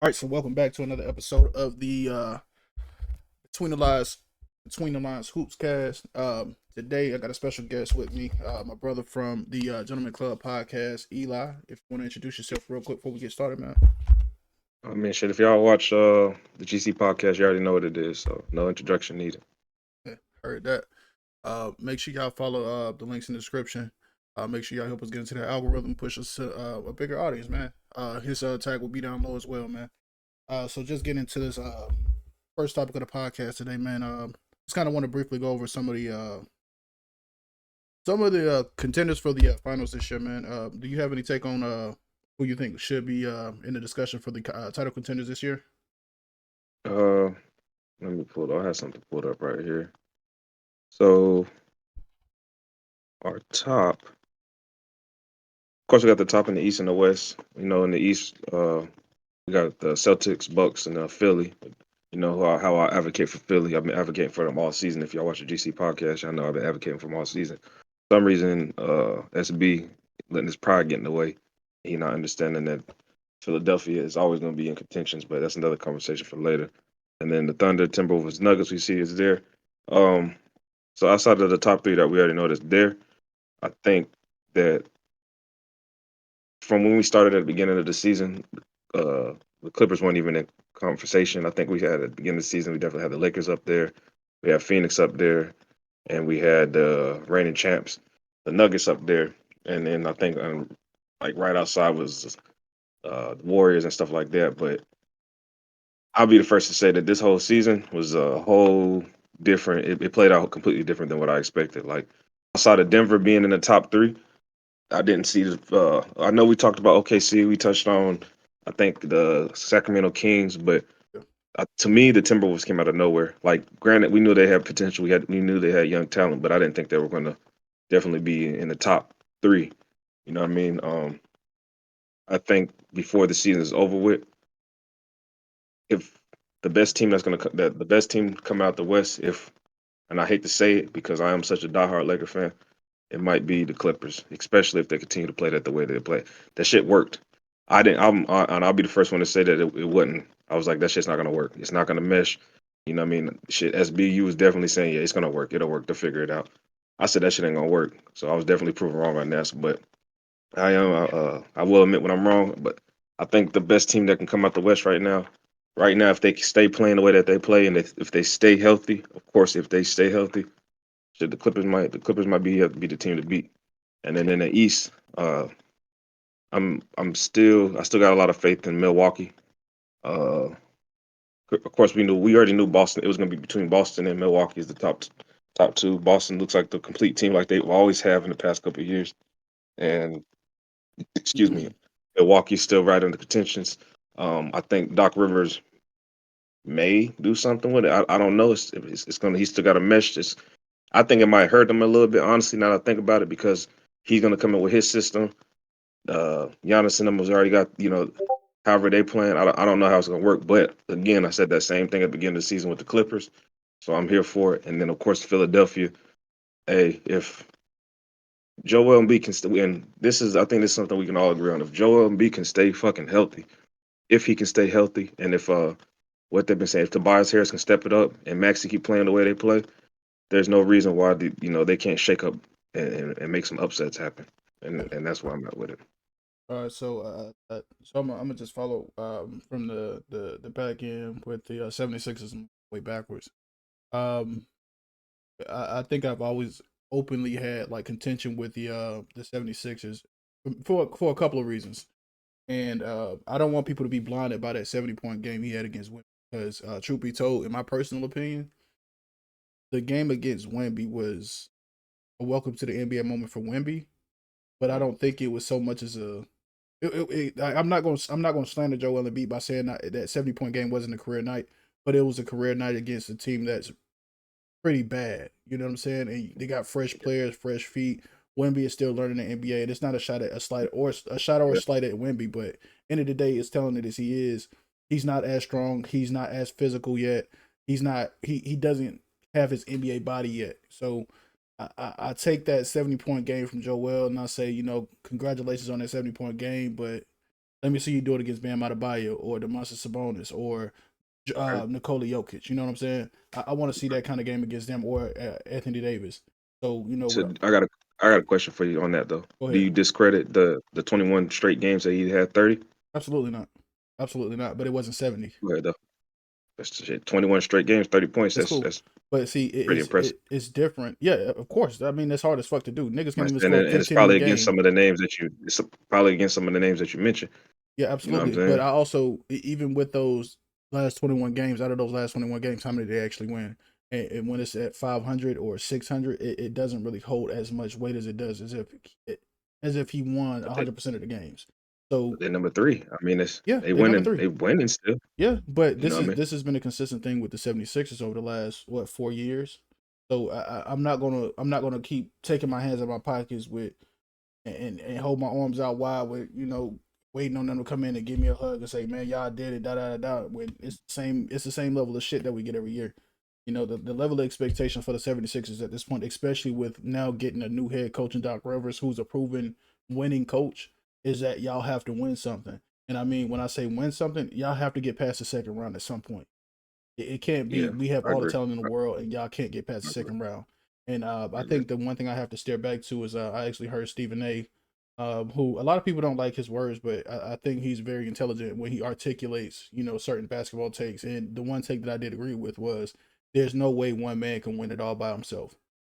All right, so welcome back to another episode of the Between the Lines Hoopscast. Today I got a special guest with me, my brother from the Gentleman Club podcast, Eli. If you want to introduce yourself real quick before we get started, man. I mean, shit, if y'all watch the GC podcast, you already know what it is, so no introduction needed. Yeah, heard that. Make sure y'all follow the links in the description. Make sure y'all help us get into the algorithm, push us to a bigger audience, man. His tag will be down low as well, man. So just getting into this first topic of the podcast today, man. Just kind of want to briefly go over some of the contenders for the finals this year, man. Do you have any take on who you think should be in the discussion for the title contenders this year? Uh, Let me pull it. I have something pulled up right here. So our top, of course, we got the top in the East and the West. You know, in the East, we got the Celtics, Bucks, and Philly. You know how I advocate for Philly. I've been advocating for them all season. If y'all watch the GC podcast, y'all know I've been advocating for them all season. For some reason, SB letting his pride get in the way. He not understanding that Philadelphia is always going to be in contentions, but that's another conversation for later. And then the Thunder, Timberwolves, Nuggets we see is there. Um, so outside of the top three that we already know that's there, I think that from when we started at the beginning of the season, the Clippers weren't even in conversation. I think we had at the beginning of the season, we definitely had the Lakers up there, we had Phoenix up there, and we had the reigning champs, the Nuggets up there, and then I think like right outside was the Warriors and stuff like that. But I'll be the first to say that this whole season was a whole different. It played out completely different than what I expected. Like outside of Denver being in the top three, I didn't see the. I know we talked about OKC. We touched on, I think the Sacramento Kings, but to me, the Timberwolves came out of nowhere. Like, granted, we knew they had potential. We knew they had young talent, but I didn't think they were going to definitely be in the top three. You know what I mean? I think before the season is over with, if the best team that the best team coming out the West, if and I hate to say it because I am such a diehard Laker fan, it might be the Clippers, especially if they continue to play that the way they play. That shit worked. I didn't. And I'll be the first one to say that it wasn't. I was like, that shit's not gonna work. It's not gonna mesh. You know what I mean? Shit, SBU was definitely saying, yeah, it's gonna work. It'll work. They'll figure it out. I said that shit ain't gonna work. So I was definitely proven wrong on that. But I will admit when I'm wrong. But I think the best team that can come out the West right now, if they stay playing the way that they play, and if they stay healthy, of course, if they stay healthy, shit, the Clippers might be the team to beat. And then in the East, I still got a lot of faith in Milwaukee. Uh, of course, we already knew Boston. It was going to be between Boston and Milwaukee as the top two. Boston looks like the complete team, like they always have in the past couple of years. And excuse me, Milwaukee's still right in the contentions. I think Doc Rivers may do something with it. I don't know. It's gonna. He's still got to mesh this. I think it might hurt them a little bit, honestly. Now that I think about it, because he's gonna come in with his system. Giannis and them has already got, however they playing. I don't know how it's gonna work, but again, I said that same thing at the beginning of the season with the Clippers, so I'm here for it. And then of course Philadelphia. Hey, if Joel Embiid can stay, and I think this is something we can all agree on. If Joel Embiid can stay fucking healthy, if he can stay healthy, and if what they've been saying, if Tobias Harris can step it up and Maxi keep playing the way they play, there's no reason why they can't shake up and make some upsets happen. And that's where I'm at with it. I'm gonna just follow from the back end with the 76ers way backwards. Um, I think I've always openly had like contention with the 76ers for a couple of reasons. And I don't want people to be blinded by that 70-point game he had against Wimby. Because truth be told, in my personal opinion, the game against Wimby was a welcome to the NBA moment for Wimby. But I don't think it was so much as a. I'm not going to slander Joel Embiid by saying that 70-point game wasn't a career night, but it was a career night against a team that's pretty bad. You know what I'm saying? And they got fresh players, fresh feet. Wemby is still learning the NBA, and it's not a shot at a slight or a shot or a Yeah, slight at Wemby, but end of the day, it's telling it as he is. He's not as strong. He's not as physical yet. He's not. He doesn't have his NBA body yet. So I take that 70-point game from Joel, and I say, congratulations on that 70-point game, but Let me see you do it against Bam Adebayo or Demontis Sabonis or Right. Nikola Jokic. You know what I'm saying? I want to see that kind of game against them or Anthony Davis. So you know So what? I got a question for you on that though. Go Do ahead. you discredit the 21 straight games that he had 30? Absolutely not. Absolutely not. But it wasn't 70. Go ahead though. That's shit. 21 straight games, 30 points. It's That's cool. that's But see, pretty impressive. it's different. Yeah, of course. I mean, that's hard as fuck to do. Niggas can't even And score and it's 15 in a probably against game. some of the names that you. It's probably against some of the names that you mentioned. Yeah, You know what I'm absolutely. But saying? I also, even with those last 21 games, out of those last 21 games, how many did they actually win? And when it's at 500 or 600, it doesn't really hold as much weight as it does as if he won But they 100% of the games. So they're number three. I mean, it's yeah, they they're number winning. three. They winning still. Yeah, but You know what I mean? this has been a consistent thing with the 76ers over the last 4 years. So I'm not gonna keep taking my hands out of my pockets with and hold my arms out wide with waiting on them to come in and give me a hug and say, man, y'all did it, da da da da. When it's the same level of shit that we get every year. The level of expectation for the 76ers at this point, especially with now getting a new head coach in Doc Rivers, who's a proven winning coach, is that y'all have to win something. And I mean, when I say win something, y'all have to get past the second round at some point. It can't be Yeah, we have I all the agree. talent in the world and y'all can't get past the I agree. second round. And I I agree. think the one thing I have to stare back to is I actually heard Stephen A. Who a lot of people don't like his words, but I think he's very intelligent when he articulates, certain basketball takes. And the one take that I did agree with was there's no way one man can win it all by himself.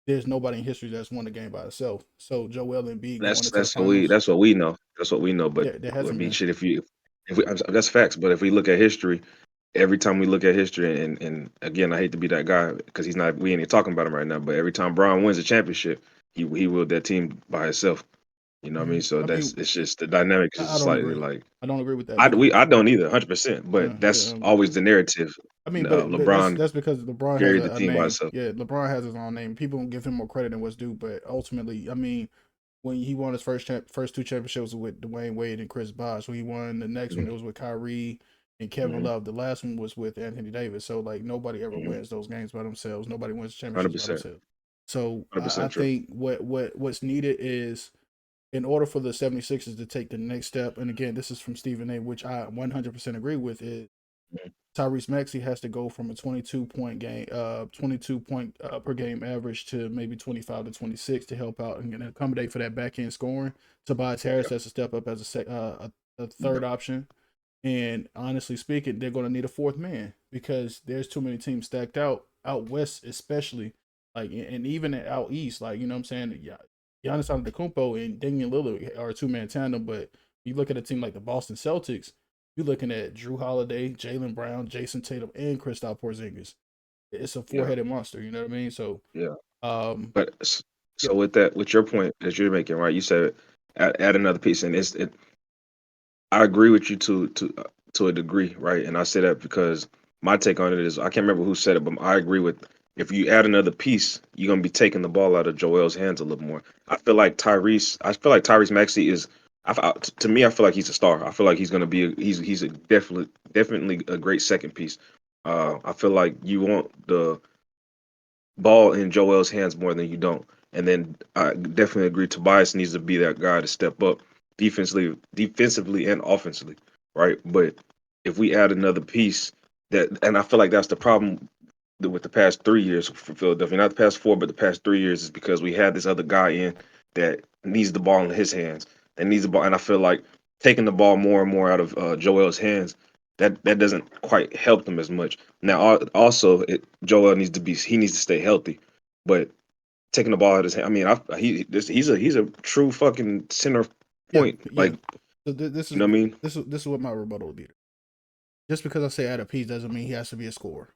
There's nobody in history that's won the game by himself. So Joel Embiid going That's into the that's what we finals, that's what we know. That's what we know. But there I hasn't mean, been. shit. If we that's facts. But if we look at history, every time we look at history, and again, I hate to be that guy because he's not. We ain't even talking about him right now. But every time Brown wins a championship, he willed that team by himself. You know what I mean? So I that's mean, it's just the dynamic is I just don't slightly agree. like I don't agree with that because I don't either, 100%. But yeah, that's always the narrative. I mean, but LeBron that's because LeBron has carried the a team by name. himself. Yeah, LeBron has his own name. People don't give him more credit than what's due, but ultimately, I mean, when he won his first two championships with Dwayne Wade and Chris Bosh, when he won the next one, Hmm. it was with Kyrie and Kevin Hmm. Love. The last one was with Anthony Davis. So like nobody ever Hmm. wins those games by themselves. Nobody wins championships by 100%. themselves. So I 100% true. think what's needed is in order for the 76ers to take the next step, and again, this is from Stephen A, which I 100% agree with, is Mhm. Tyrese Maxey has to go from a 22 point per game average to maybe 25 to 26 to help out and accommodate for that back end scoring. Tobias Harris Yeah. has to step up as a Yeah. third option. And honestly speaking, they're going to need a fourth man because there's too many teams stacked out west, especially like and even out east. Like you know what I'm saying, yeah, Giannis Antetokounmpo and Damian Lillard are a two man tandem. But you look at a team like the Boston Celtics, you're looking at Drew Holiday, Jalen Brown, Jason Tatum, and Kristaps Porzingis. It's a four Yeah. headed monster. You know what I mean? So, Yeah. um, But yeah, so with that, with your point that you're making, right? You said add another piece, and I agree with you to a degree, right? And I say that because my take on it is I can't remember who said it, but I agree with if you add another piece, you're gonna be taking the ball out of Joel's hands a little more. I feel like Tyrese Maxey is. To me, I feel like he's a star. I feel like he's gonna be. He's a definitely a great second piece. I feel like you want the ball in Joel's hands more than you don't. And then I definitely agree Tobias needs to be that guy to step up defensively and offensively, right? But if we add another piece and I feel like that's the problem with the past 3 years for Philadelphia, not the past four, but the past 3 years is because we had this other guy in that needs the ball in his hands, that needs the ball, and I feel like taking the ball more and more out of Joel's hands that doesn't quite help them as much. Now, also, Joel needs to stay healthy, but taking the ball out of his hand, I mean, he's a true fucking center yeah, point, yeah. like So this you is know what I mean? this is what my rebuttal would be. Just because I say add a piece doesn't mean he has to be a scorer.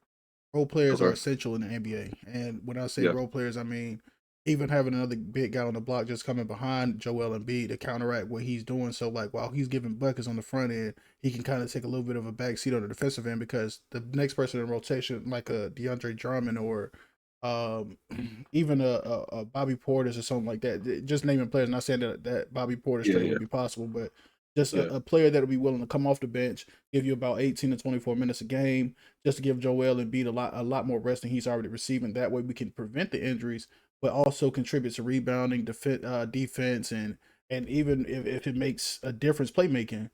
Role players are Okay, essential in the NBA. And when I say yeah, role players, I mean even having another big guy on the block just coming behind Joel Embiid to counteract what he's doing. So like while he's giving buckets on the front end, he can kind of take a little bit of a back seat on the defensive end because the next person in rotation, like a DeAndre Drummond or um, even a Bobby Portis or something like that. Just naming players. Not saying that Bobby Portis yeah, trade yeah, would be possible, but just yeah, a player that will be willing to come off the bench, give you about 18 to 24 minutes a game, just to give Joel Embiid a lot more rest than he's already receiving. That way we can prevent the injuries, but also contribute to rebounding, defense, and even if it makes a difference playmaking.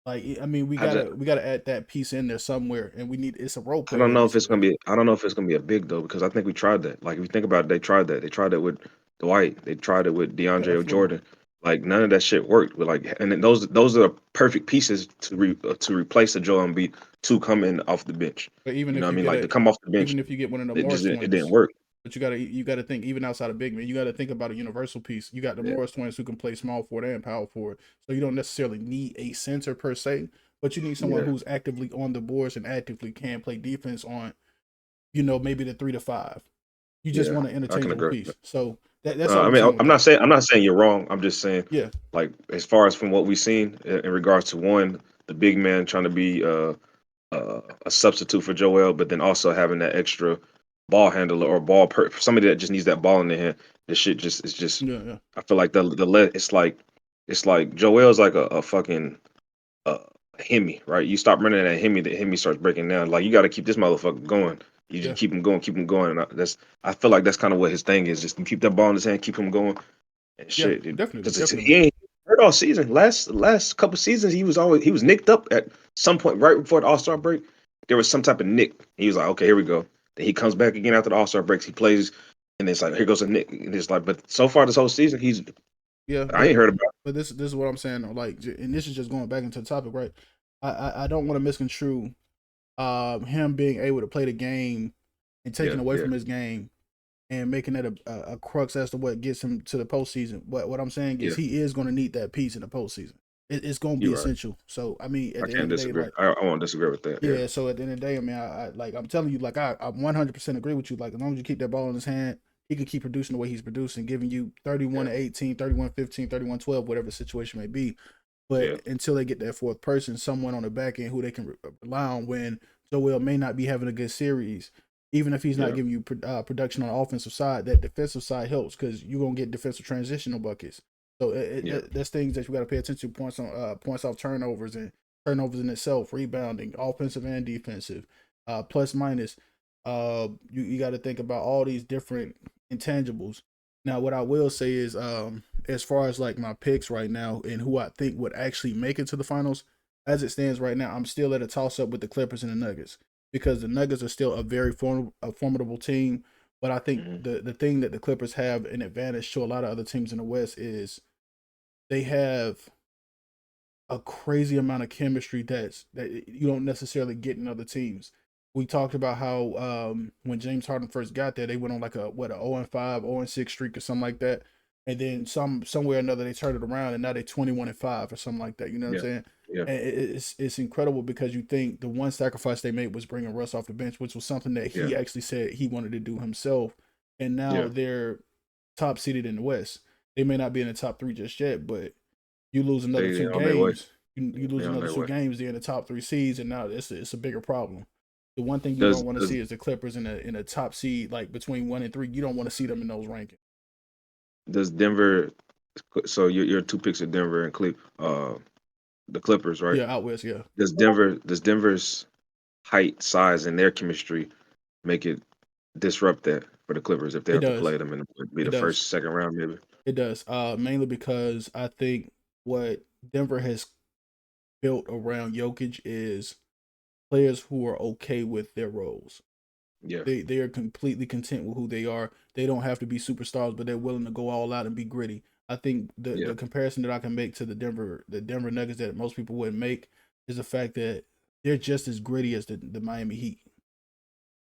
Like, I mean, we I just, gotta add that piece in there somewhere, and we need it's a role I player don't that know needs if to it's be gonna there. be. I don't know if it's gonna be a big though, because I think we tried that. Like if you think about it, they tried that. They tried it with Dwight. They tried it with Yeah, DeAndre absolutely. Jordan. Like none of that shit worked. But like, and then those are perfect pieces to replace the Joel Embiid to come in off the bench. But even You know if what I you mean? get Like to a come off the bench, even if you get one of the it Morris just it didn't twins, work. but you gotta think even outside of big man, you gotta think about a universal piece. You got the Yeah, Morris twins who can play small forward and power forward, so you don't necessarily need a center per se, but you need someone yeah, who's actively on the boards and actively can play defense on maybe the 3 to 5. You just yeah. want an I can interchangeable agree. piece. So that's all I I'm mean, saying with that. I'm not saying you're wrong. I'm just saying, Yeah, like, as far as from what we've seen in regards to one, the big man trying to be a substitute for Joel, but then also having that extra ball handler or somebody that just needs that ball in their hand. This shit just is just. yeah, yeah, I feel like it's like Joel's like a fucking uh, Hemi, right? You stop running at Hemi, the Hemi starts breaking down. Like you got to keep this motherfucker going. You just yeah, keep him going. And I feel like that's kind of what his thing is. Just keep that ball in his hand, keep him going and yeah. shit. Definitely, Because definitely. he ain't hurt all season. Last couple seasons, he was nicked up at some point right before the All Star break. There was some type of nick. He was like, okay, here we go. Then he comes back again after the All Star breaks. He plays, and it's like here goes a nick. And it's like, but so far this whole season, Yeah, I ain't heard about. but this is what I'm saying. Though, like, and this is just going back into the topic, right? I don't want to misconstrue him being able to play the game and Yeah, taking away yeah, from his game and making that a crux as to what gets him to the postseason. But what I'm saying is yeah. he is going to need that piece in the postseason. It's going to be You're right. essential. So I mean, at I the end can't of the day, disagree. like I won't disagree with that. Yeah, yeah. So at the end of the day, I mean, I like I'm telling you, like I 100% agree with you. Like as long as you keep that ball in his hand, he can keep producing the way he's producing, giving you 31 yeah, to 18, 31 15, 31 12, whatever the situation may be. But yeah, until they get that fourth person, someone on the back end who they can rely on when Joel may not be having a good series, even if he's not yeah, giving you production on the offensive side, that defensive side helps because you're gonna get defensive transitional buckets. So yeah, that's things that you got to pay attention to. Points off turnovers and turnovers in itself, rebounding, offensive and defensive, plus minus. You got to think about all these different intangibles. Now, what I will say is, as far as like my picks right now and who I think would actually make it to the finals, as it stands right now, I'm still at a toss up with the Clippers and the Nuggets because the Nuggets are still a very formidable team. But I think hmm the thing that the Clippers have an advantage to a lot of other teams in the West is they have a crazy amount of chemistry that you don't necessarily get in other teams. We talked about how when James Harden first got there, they went on like a 0-5, 0-6 streak or something like that, and then somewhere or another they turned it around and now they 21-5 or something like that. You know what I'm yeah, saying? yeah, And it's incredible because you think the one sacrifice they made was bringing Russ off the bench, which was something that yeah, he actually said he wanted to do himself, and now yeah. they're top seeded in the West. They may not be in the top three just yet, but you lose another They two on their way. games, you Yeah, lose they on another their two way. games, they're in the top three seeds, and now it's a bigger problem. The one thing you Does don't want to does see is the Clippers in a top seed, like between 1 and 3. You don't want to see them in those rankings. does Denver? So your two picks are Denver and the Clippers, right? Yeah, out west, yeah, Does Denver's height, size, and their chemistry make it disrupt that for the Clippers if they it have to does, play them in be it the does, first, second round, maybe? it does. Mainly because I think what Denver has built around Jokic is players who are okay with their roles. Yeah, They are completely content with who they are. They don't have to be superstars, but they're willing to go all out and be gritty. I think yeah, the comparison that I can make to the Denver Nuggets that most people wouldn't make is the fact that they're just as gritty as the Miami Heat.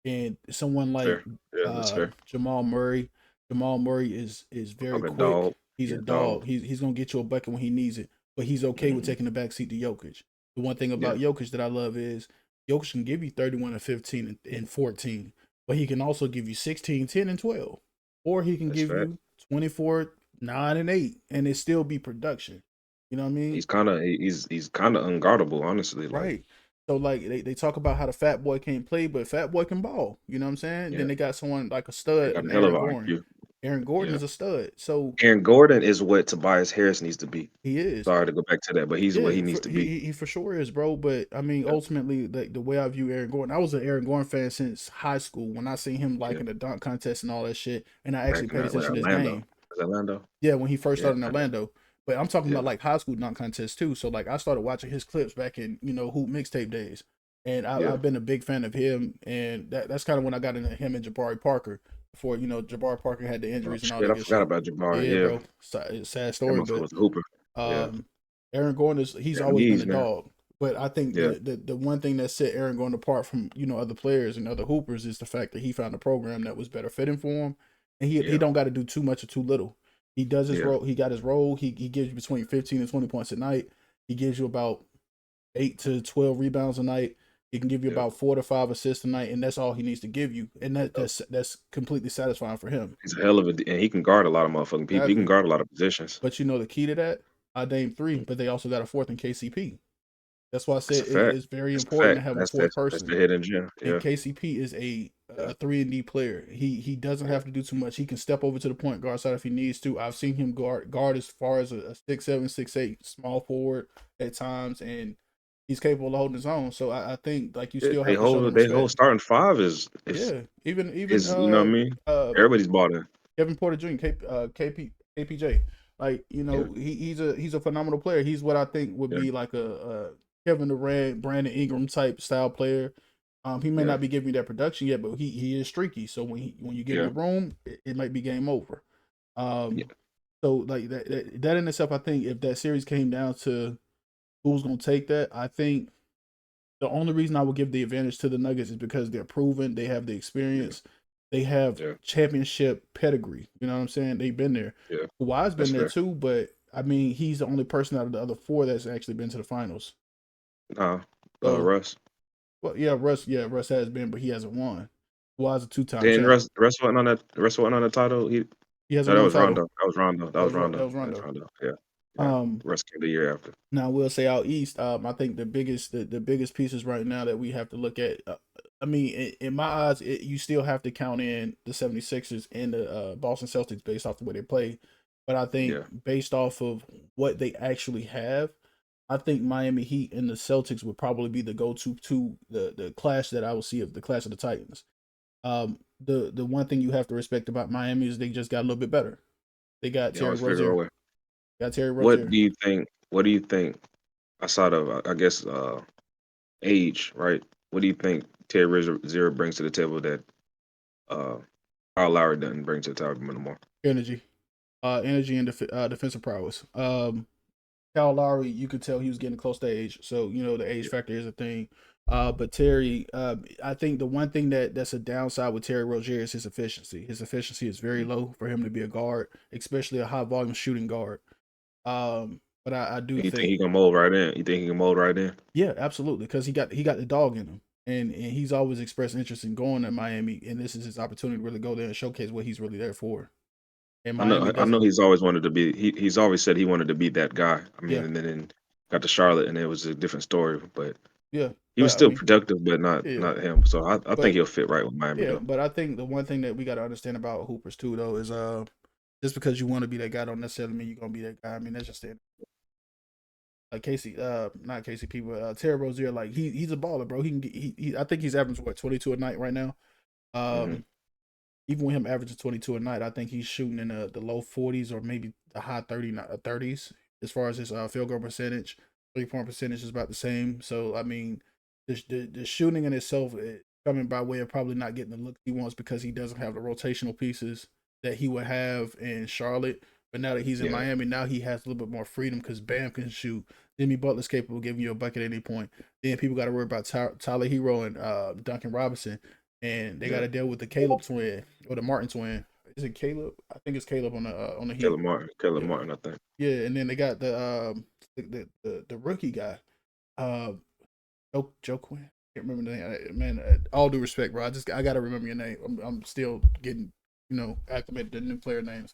And someone like fair. Yeah, that's fair. Jamal Murray, Jamal Murray is very Like a dog. quick. He's a Yeah, dog. dog. He's gonna get you a bucket when he needs it, but he's okay with hmm taking the back seat to Jokic. The one thing Yeah, about Jokic that I love is Jokic can give you 31 and 15 and 14, but he can also give you 16, 10, and 12. Or he can that's give fair. you 24, 9, and 8, and it still be production. You know what I mean? He's kind of unguardable, honestly. Like, Right. So like they talk about how the fat boy can't play, but fat boy can ball. You know what I'm saying? yeah, Then they got someone like a he stud got in a hell of Aaron an Gordon. IQ. Aaron Gordon Yeah, is a stud. So Aaron Gordon is what Tobias Harris needs to be. he is. Sorry to go back to that, but he's what he Yeah, needs to be. he for sure is, bro. But I mean, Yeah, ultimately, the way I view Aaron Gordon, I was an Aaron Gordon fan since high school when I seen him like yeah. in the dunk contest and all that shit, and I Back actually in paid with attention to his Orlando. game. Was it Orlando? Yeah, when he first Yeah, started in Orlando. But I'm talking about Yeah. like high school dunk contests too. So like I started watching his clips back in hoop mixtape days, and Yeah. I've been a big fan of him. And that's kind of when I got into him and Jabari Parker before Jabari Parker had the Oh injuries and all shit, that I good forgot shit. about Jabari. Yeah, Yeah. bro, sad That story, motherfucker but was a hooper. Yeah. um, Aaron Gordon he's Damn always been knees, a man. dog. But I think Yeah. the one thing that set Aaron Gordon apart from other players and other hoopers is the fact that he found a program that was better fitting for him, and he Yeah. don't got to do too much or too little. He does his Yeah. role. He got his role. He gives you between 15 and 20 points a night. He gives you about 8 to 12 rebounds a night. He can give you Yeah. about 4 to 5 assists a night, and that's all he needs to give you, and Oh, that's completely satisfying for him. he's a hell of a and he can guard a lot of motherfucking people. He can Exactly. guard a lot of positions. But the key to that, I named three, but they also got a fourth in KCP. That's why I That's said a fact. it's very That's a important to fact. have a That's fourth that's person. the hidden gem. And Yeah. KCP is Yeah. a 3-and-D player. He doesn't Yeah. have to do too much. He can step over to the point guard side if he needs to. I've seen him guard as far as a 6'7", 6'8" small forward at times, and he's capable of holding his own. So I think like you It, still they have to show hold them they whole respect. starting five is Yeah, even is you know what I mean? uh Everybody's bought in. Kevin Porter Jr., KPJ. Like Yeah. he's a phenomenal player. He's what I think would Yeah. be like a Kevin Durant, Brandon Ingram type style player. He may Yeah. not be giving you that production yet, but he is streaky. So when you give him Yeah. the room, it might be game over. Yeah. Um, so like that in itself, I think if that series came down to who's gonna take that, I think the only reason I would give the advantage to the Nuggets is because they're proven, they have the Yeah. experience, they have Yeah. championship pedigree. You know what I'm saying? They've been there. Yeah. Kawhi's That's been there fair. too, but I mean, he's the only person out of the other four that's actually been to the finals. Nah. So, Russ. well, yeah, Russ has been, but he hasn't won. Kawhi's a two-time Then champ. Russ wasn't on that. Russ wasn't on the title. He No, hasn't that won a was title. Rondo. That was Rondo. That was That Rondo. was That's Rondo. Rondo. Yeah. Yeah. Um, Russ came the year after. Now, I will say out east, I think the biggest pieces right now that we have to look at. I mean, in my eyes, you still have to count in the 76ers and the Boston Celtics based off the way they play. But I think Yeah. based off of what they actually have, I think Miami Heat and the Celtics would probably be the go-to to the clash that I will see of the clash of the Titans. The one thing you have to respect about Miami is they just got a little bit better. They got They Terry always figure a Rozier. way. Got Terry What Rozier. do you think? What do you think outside of I guess age, right? What do you think Terry Rozier brings to the table that uh Kyle Lowry doesn't bring to the table anymore? Energy. Energy and defensive prowess. Kyle Lowry, you could tell he was getting close to age, so the age Yeah. factor is a thing. But Terry, I think the one thing that's a downside with Terry Rozier is his efficiency. His efficiency is very Mhm. low for him to be a guard, especially a high volume shooting guard. But I do And you think he think, can mold right in? You think he can mold right in? yeah, absolutely, because he got the dog in him, and he's always expressed interest in going to Miami, and this is his opportunity to really go there and showcase what he's really there for. And I know Miami I know doesn't, he's always wanted to be he's always said he wanted to be that guy. I mean, yeah, and then got to Charlotte and it was a different story, but yeah. he was But I still mean, productive, but not yeah, not him. So I think but he'll fit right with Miami yeah, though. but I think the one thing that we got to understand about hoopers too, though, is just because you want to be that guy don't necessarily mean you're gonna be that guy. I mean, that's just it. Like Casey, not KCP, but Terry Rozier, like he's a baller, bro. He can get, I think he's averaging what 22 a night right now. Hmm. Um, Even with him averaging 22 a night, I think he's shooting in the low 40s or maybe the high 30s as far as his field goal percentage. 3-point percentage is about the same. So I mean, the shooting in itself coming by way of probably not getting the look he wants because he doesn't have the rotational pieces that he would have in Charlotte. But now that he's in Yeah, Miami, now he has a little bit more freedom because Bam can shoot. Jimmy Butler's capable of giving you a bucket at any point. Then people got to worry about Tyler Hero and Duncan Robinson, and they got yeah. to deal with the Caleb twin or the Martin twin. Is it Caleb? I think it's Caleb on the Heat. Caleb Yeah, Martin, I think. yeah, and then they got the rookie guy, uh, Joe Quinn. Can't remember the name. Man, all due respect, bro. I gotta remember your name. I'm still getting acclimated to new player names.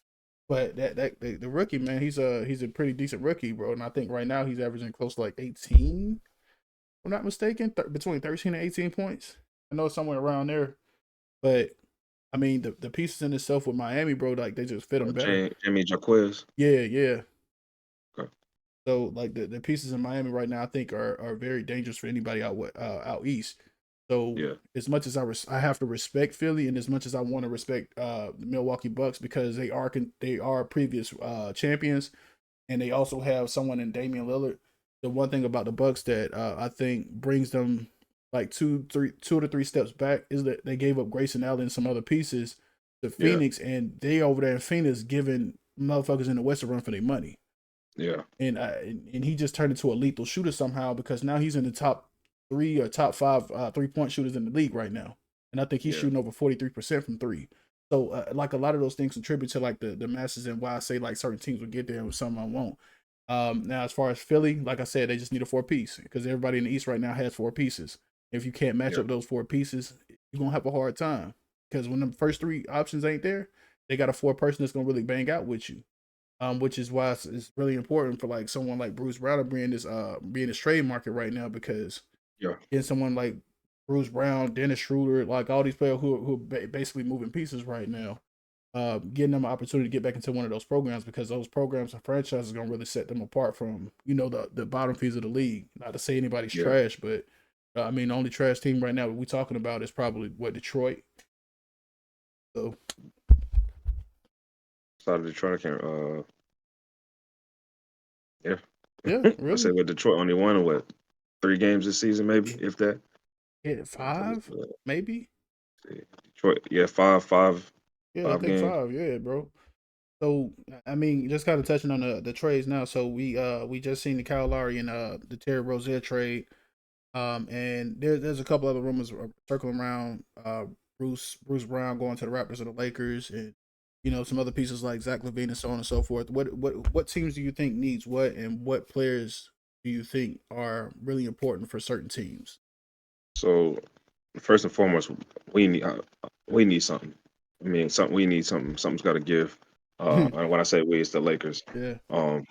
But the rookie man, he's a pretty decent rookie, bro. And I think right now he's averaging close to like 18. If I'm not mistaken, between 13 and 18 points. I know it's somewhere around there, but I mean the pieces in itself with Miami, bro, like they just fit them better. Jamie Jaquez. Yeah, yeah. Okay. So like the pieces in Miami right now, I think are very dangerous for anybody out east. So Yeah, as much as I have to respect Philly, and as much as I want to respect the Milwaukee Bucks because they are previous champions, and they also have someone in Damian Lillard. The one thing about the Bucks that I think brings them like 2 to 3 steps back is that they gave up Grayson Allen and some other pieces to Yeah. Phoenix, and they over there in Phoenix giving motherfuckers in the West a run for their money. Yeah. And he just turned into a lethal shooter somehow because now he's in the top 3 or top 5 3 point shooters in the league right now, and I think he's Yeah. shooting over 43% from three. So like a lot of those things contribute to like the masses and why I say like certain teams will get there and some won't. Now as far as Philly, like I said, they just need a 4 piece because everybody in the East right now has 4 pieces. If you can't match Yeah. up those 4 pieces, you're gonna have a hard time because when the first 3 options ain't there, they got a 4 person that's gonna really bang out with you, which is why it's really important for like someone like Bruce Brown to be in this trade market right now because Yeah. getting someone like Bruce Brown, Dennis Schroeder, like all these players who are basically moving pieces right now, getting them an opportunity to get back into one of those programs because those programs and franchises are gonna really set them apart from the bottom feeds of the league. Not to say anybody's Yeah. trash, but I mean the only trash team right now we're talking about is probably what Detroit. So Side of Detroit, I can't. Yeah. yeah, I say really, with Detroit only won what 3 games this season, maybe if that. yeah, Let me 5 maybe. see. Detroit, yeah, Yeah, I five think games. 5. Yeah, bro. So I mean, just kind of touching on the trades now. So we just seen the Kyle Lowry and the Terry Rozier trade. And there's a couple other rumors circling around. Bruce Brown going to the Raptors or the Lakers, and some other pieces like Zach LaVine and so on and so forth. What teams do you think needs what, and what players do you think are really important for certain teams? So first and foremost, we need uh, we need something. I mean, something we need something. Something's got to give. And when I say we, it's the Lakers. Yeah. Um,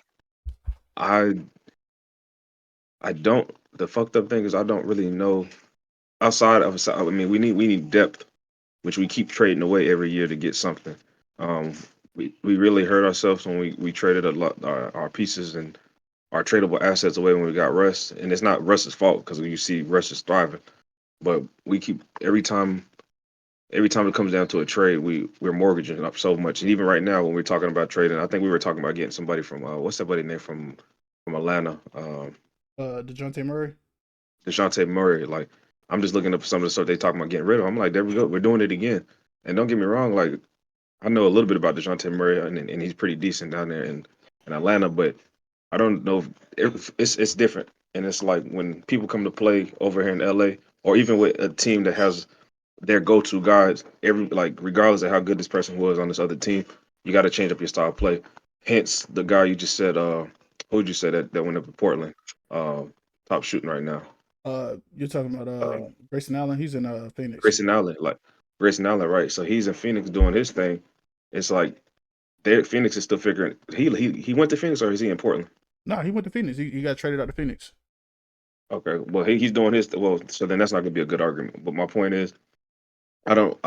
I I don't. The fucked up thing is I don't really know outside of. I mean, we need depth, which we keep trading away every year to get something. Um, we really hurt ourselves when we traded a lot our pieces and our tradable assets away when we got Russ, and it's not Russ's fault because you see Russ is thriving, but we keep every time it comes down to a trade, we're mortgaging up so much. And even right now, when we're talking about trading, I think we were talking about getting somebody from what's that buddy name from Atlanta, DeJounte Murray. Dejounte Murray. Like I'm just looking up some of the stuff they talking about getting rid of. I'm like, there we go, we're doing it again. And don't get me wrong, like I know a little bit about Dejounte Murray, and he's pretty decent down there in Atlanta, but I don't know if it's different. And it's like when people come to play over here in LA, or even with a team that has their go-to guys, every like regardless of how good this person was on this other team, you got to change up your style of play. Hence, the guy you just said, who'd you say that went up to Portland, uh, top shooting right now, You're talking about uh, Grayson Allen. He's in Phoenix. Grayson Allen, like Grayson Allen, right? So he's in Phoenix doing his thing. It's like Phoenix is still figuring. He went to Phoenix, or is he in Portland? No, he went to Phoenix. He got traded out to Phoenix. Okay, well he's doing his well. So then that's not gonna be a good argument. But my point is, I don't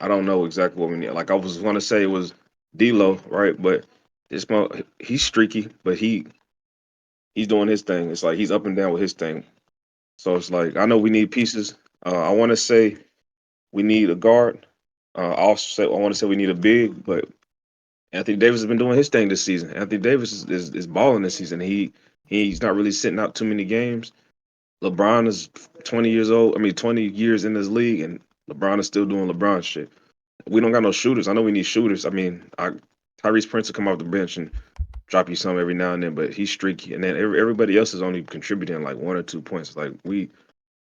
know exactly what we need. Like I was gonna say it was D'Lo, right? But he's streaky, but he's doing his thing. It's like he's up and down with his thing. So it's like I know we need pieces. I want to say we need a guard. I want to say we need a big, but Anthony Davis has been doing his thing this season. Anthony Davis is balling this season. He's not really sitting out too many games. LeBron is 20 years old. I mean, 20 years in this league, and LeBron is still doing LeBron shit. We don't got no shooters. I know we need shooters. I mean, Tyrese Prince will come off the bench and drop you some every now and then, but he's streaky. And then everybody else is only contributing like 1 or 2 points. Like I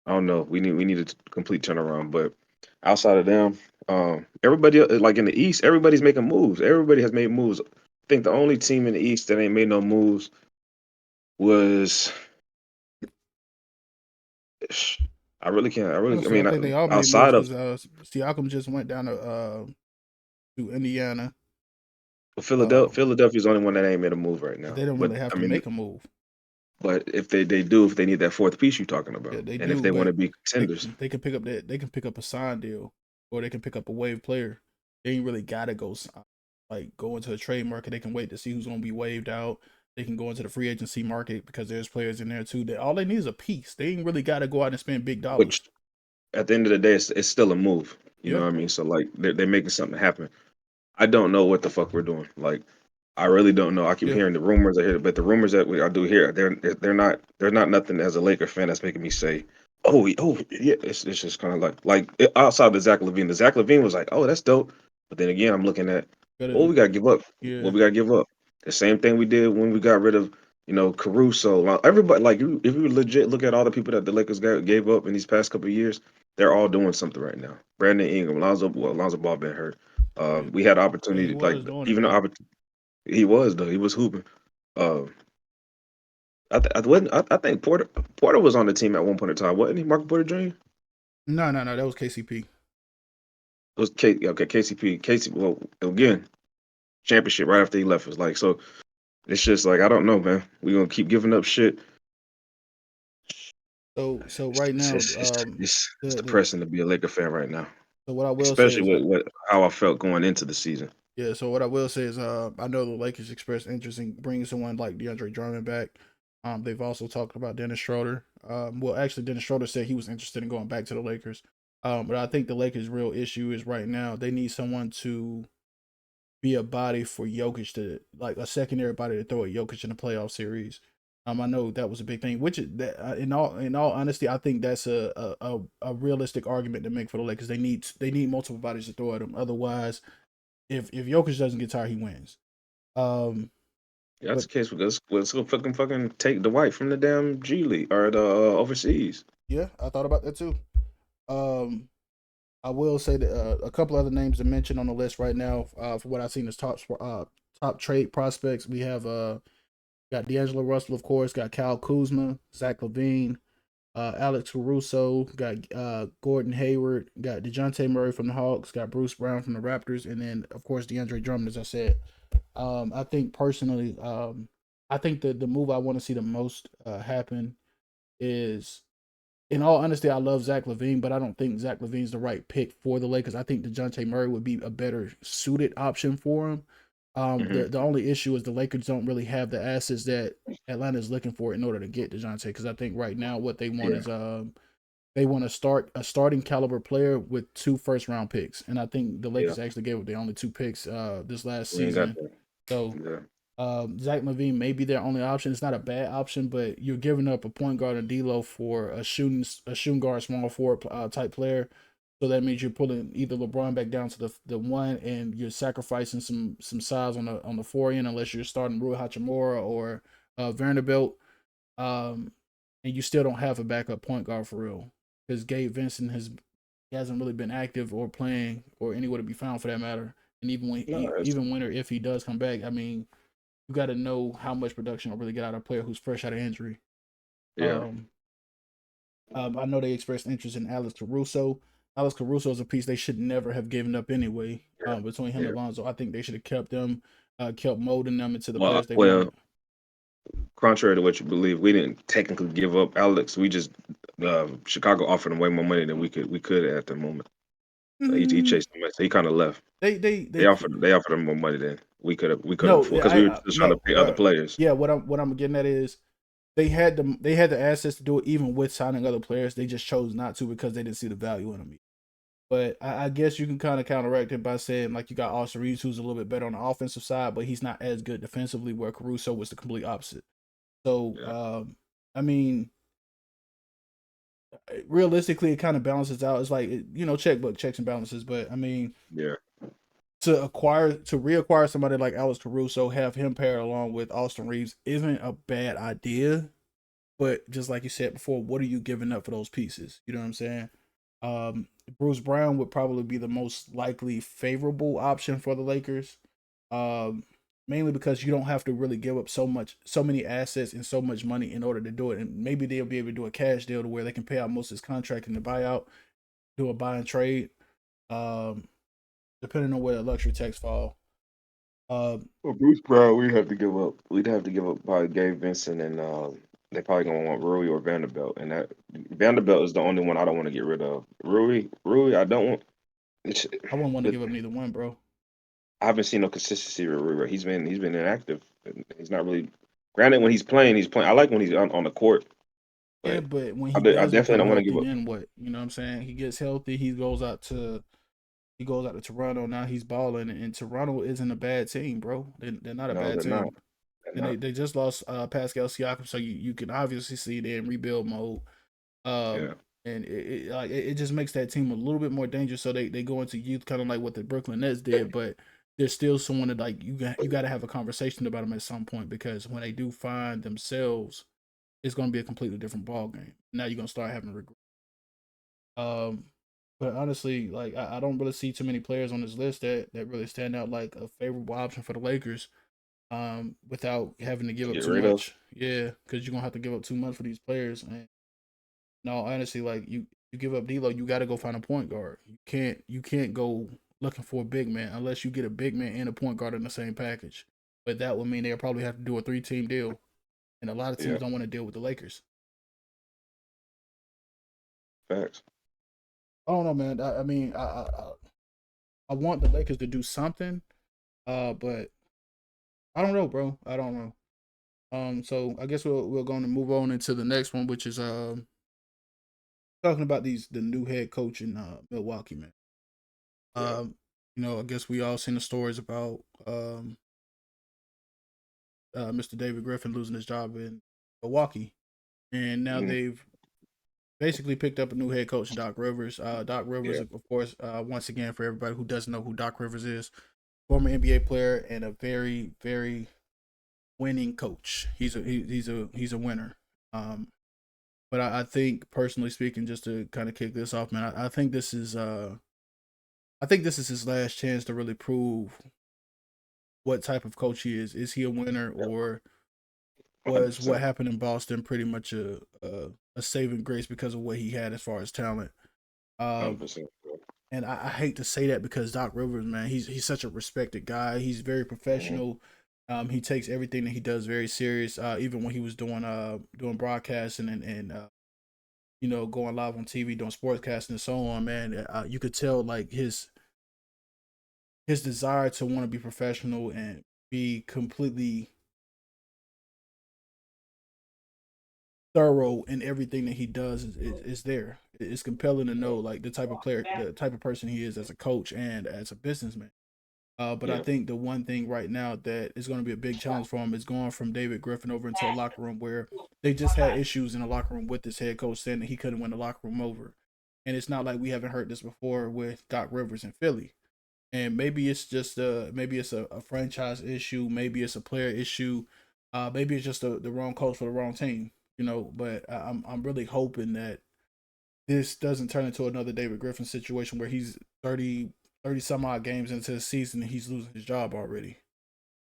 don't know. We need a complete turnaround. But outside of them, everybody like in the East, everybody's making moves. Everybody has made moves. I think the only team in the East that ain't made no moves was I really can't. I Honestly, I mean, think they all made moves outside of because Siakam just went down to Indiana, Philadelphia's the only one that ain't made a move right but now. they don't But really have I to mean, make a move. but if they do, if they need that fourth piece you're talking Yeah, about, they and if do, they want but to be contenders, they can pick up a sign deal, or they can pick up a wave player. They ain't really gotta go into a trade market. They can wait to see who's gonna be waived out. They can go into the free agency market because there's players in there too. That all they need is a piece. They ain't really gotta go out and spend big which dollars. at the end of the day, it's still a move. You know Yeah, what I mean? So like they're making something happen. I don't know what the fuck we're doing. Like I really don't know. I keep Yeah, hearing the rumors. I hear, but the rumors that I do hear, they're not. There's not nothing as a Laker fan that's making me say, oh yeah. It's just kind of outside the Zach Levine. The Zach Levine was like, oh, that's dope. But then again, I'm looking at what gotta, we got to give up. yeah, What we got to give up. The same thing we did when we got rid of Caruso. Everybody, if you legit look at all the people that the Lakers gave up in these past couple of years, they're all doing something right now. Brandon Ingram, Lonzo Ball been hurt. yeah. We had But he opportunity, like was doing it even though. the he was though. He was hooping. Uh, I think Porter was on the team at one point in time, wasn't he? Marcus Porter Jr. No, no, no. That was KCP. It was KCP. Well, again, championship right after he left was like so. It's just like I don't know, man. We gonna keep giving up shit. So It's right it's now, it's, it's, it's, it's the depressing to be a Laker fan right now, so what I will say especially is with how I felt going into the season. yeah. So what I will say is I know the Lakers expressed interest in bringing someone like DeAndre Drummond back. They've also talked about Dennis Schroeder. Well, actually, Dennis Schroeder said he was interested in going back to the Lakers. But I think the Lakers' real issue is right now they need someone to be a body for Jokic to like a secondary body to throw at Jokic in the playoff series. I know that was a big thing. Which is that in all honesty, I think that's a realistic argument to make for the Lakers. They need multiple bodies to throw at them. Otherwise, if Jokic doesn't get tired, he wins. Um, Yeah, that's but the case. Let's go fucking take the white from the damn G League or the overseas. yeah, I thought about that too. Um, I will say that a couple other names to mention on the list right now. For what I've seen as top trade prospects, we have got D'Angelo Russell, of course. Got Kyle Kuzma, Zach Levine, Alex Caruso. Got Gordon Hayward. Got Dejounte Murray from the Hawks. Got Bruce Brown from the Raptors, and then of course DeAndre Drummond. As I said, I think personally, I think the move I want to see the most happen is. In all honesty, I love Zach Levine, but I don't think Zach Levine's the right pick for the Lakers. I think DeJounte Murray would be a better suited option for him. Hmm. The only issue is the Lakers don't really have the assets that Atlanta is looking for in order to get DeJounte. Because I think right now what they want Yeah, is they want to start a starting caliber player with 2 first round picks, and I think the yeah. Lakers actually gave up their only 2 picks this last We ain't got season. that. So Yeah, Zach Levine may be their only option. It's not a bad option, but you're giving up a point guard and D'Lo for a shooting guard, small forward type player. So that means you're pulling either LeBron back down to the one, and you're sacrificing some size on the forehand, unless you're starting Rui Hachimura or Vanderbilt. Um, and you still don't have a backup point guard for real because Gabe Vincent he hasn't really been active or playing or anywhere to be found for that matter. And no, even when or if he does come back, I mean you got to know how much production will really get out of a player who's fresh out of injury. yeah, Um, I know they expressed interest in Alex Caruso. Alex Caruso is a piece they should never have given up anyway. yeah, Between him yeah. and Lonzo, I think they should have kept them, kept molding them into the Well, players they well, wanted. contrary to what you believe, we didn't technically give up Alex. We just Chicago offered him way more money than we could at the moment. He Mm, chased him, so he kind of left. they They offered him more money than we could have no, afforded because we were just trying to no. pay other players. Yeah, what I'm getting at is they had the assets to do it even with signing other players. They just chose not to because they didn't see the value in them. But I guess you can kind of counteract it by saying like you got Austin Reeves, who's a little bit better on the offensive side, but he's not as good defensively. Where Caruso was the complete opposite. So Yeah, I mean, realistically, it kind of balances out. It's like checkbook checks and balances. But I mean, yeah, to reacquire somebody like Alex Caruso, have him paired along with Austin Reeves isn't a bad idea. But just like you said before, what are you giving up for those pieces? You know what I'm saying? Um, Bruce Brown would probably be the most likely favorable option for the Lakers. Um, Mainly because you don't have to really give up so many assets and so much money in order to do it. And maybe they'll be able to do a cash deal to where they can pay out most of his contract in the buyout, do a buy and trade, um, depending on where the luxury tax fall. Um, well, Bruce Brown, we'd have to give up. We'd have to give up probably Gabe Vincent, and they probably gonna want Rui or Vanderbilt. And that Vanderbilt is the only one I don't want to get rid of. Rui, I don't want. It's, I wouldn't want to but give up neither one, bro. I haven't seen no consistency with Rui. He's been inactive. He's not really. Granted, when he's playing, he's playing. I like when he's on the court, Yeah, but but when I, he I doesn't definitely feel don't want to give healthy, up. then what? You know what I'm saying? He gets healthy, he goes out to He goes out to Toronto. Now he's balling, and Toronto isn't a bad team, bro. They're not a No, bad they're not. team. They're And not. they just lost Pascal Siakam, so you can obviously see they're in rebuild mode. Yeah. And it just makes that team a little bit more dangerous. So they go into youth, kind of like what the Brooklyn Nets did, but there's still someone that like you got to have a conversation about them at some point because when they do find themselves, it's going to be a completely different ball game. Now you're going to start having regret. Um, but honestly, like I don't really see too many players on this list that really stand out like a favorable option for the Lakers. Without having to give To up get too rid of. much, yeah, because you're gonna have to give up too much for these players. And no, honestly, like you give up D'Lo, you got to go find a point guard. You can't go looking for a big man unless you get a big man and a point guard in the same package. But that would mean they'll probably have to do a 3-team deal, and a lot of Yeah. teams don't want to deal with the Lakers. Facts. I don't know, man. I mean, I want the Lakers to do something, but I don't know, bro. I don't know. So I guess we're going to move on into the next one, which is talking about the new head coach in Milwaukee, man. Yeah. Um, I guess we all seen the stories about Mr. David Griffin losing his job in Milwaukee, and now Mm, they've basically picked up a new head coach, Doc Rivers. Doc Rivers, yeah. of course, once again for everybody who doesn't know who Doc Rivers is, former NBA player and a very very winning coach. He's a winner. But I think personally speaking, just to kind of kick this off, man, I think this is his last chance to really prove what type of coach he is. Is he a winner, Yeah. or was what 100%. happened in Boston pretty much a saving grace because of what he had as far as talent? Um, 100%. and I hate to say that because Doc Rivers, man, he's such a respected guy. He's very Mm-hmm. professional. He takes everything that he does very serious. Even when he was doing broadcasting and going live on TV, doing sportscasting and so on, man, you could tell like his desire to want to be professional and be completely thorough in everything that he does is there. It's compelling to know like the type of player, the type of person he is as a coach and as a businessman. But I Yeah. think the one thing right now that is going to be a big challenge for him is going from David Griffin over into a locker room where they just had issues in the locker room with this head coach saying that he couldn't win the locker room over. And it's not like we haven't heard this before with Doc Rivers in Philly. And maybe it's just maybe it's a franchise issue, maybe it's a player issue, maybe it's just the wrong coach for the wrong team, But I'm really hoping that this doesn't turn into another David Griffin situation where he's 30 some odd games into the season and he's losing his job already.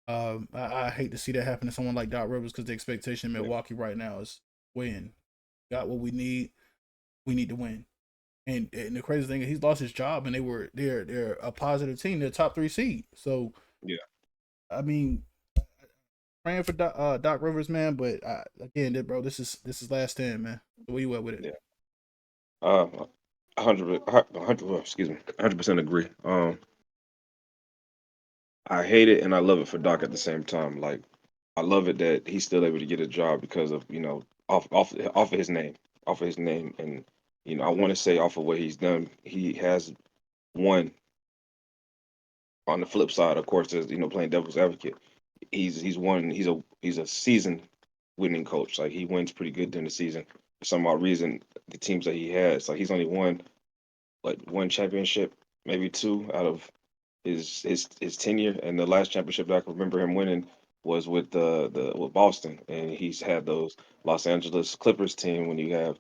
I hate to see that happen to someone like Doc Rivers because the expectation in Yeah. Milwaukee right now is win. Got what we need. We need to win. And the crazy thing is he's lost his job and they're a positive team. They're a top 3 seed. So Yeah. I mean, praying for Doc Rivers, man. But again, bro, this is last stand, man. So where you at with it? Yeah. 100, excuse me, 100% agree. I hate it and I love it for Doc at the same time. Like, I love it that he's still able to get a job because of off of his name, and I want to say off of what he's done, he has won. On the flip side, of course, is playing devil's advocate. He's won. He's a seasoned winning coach. Like he wins pretty good during the season. For some odd reason, the teams that he has, like he's only won like one championship, maybe two out of his tenure. And the last championship that I can remember him winning was with the with Boston, and he's had those Los Angeles Clippers team when you have